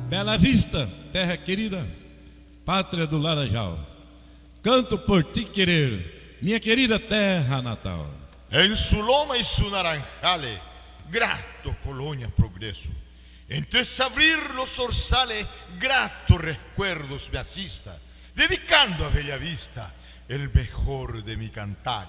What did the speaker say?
Bela Vista, terra querida, pátria do Laranjal, canto por ti querer, minha querida terra natal. En su loma y su naranjales, grato colonia progreso. Entre abrir los orzales, gratos recuerdos me asista, dedicando a Bellavista el mejor de mi cantar.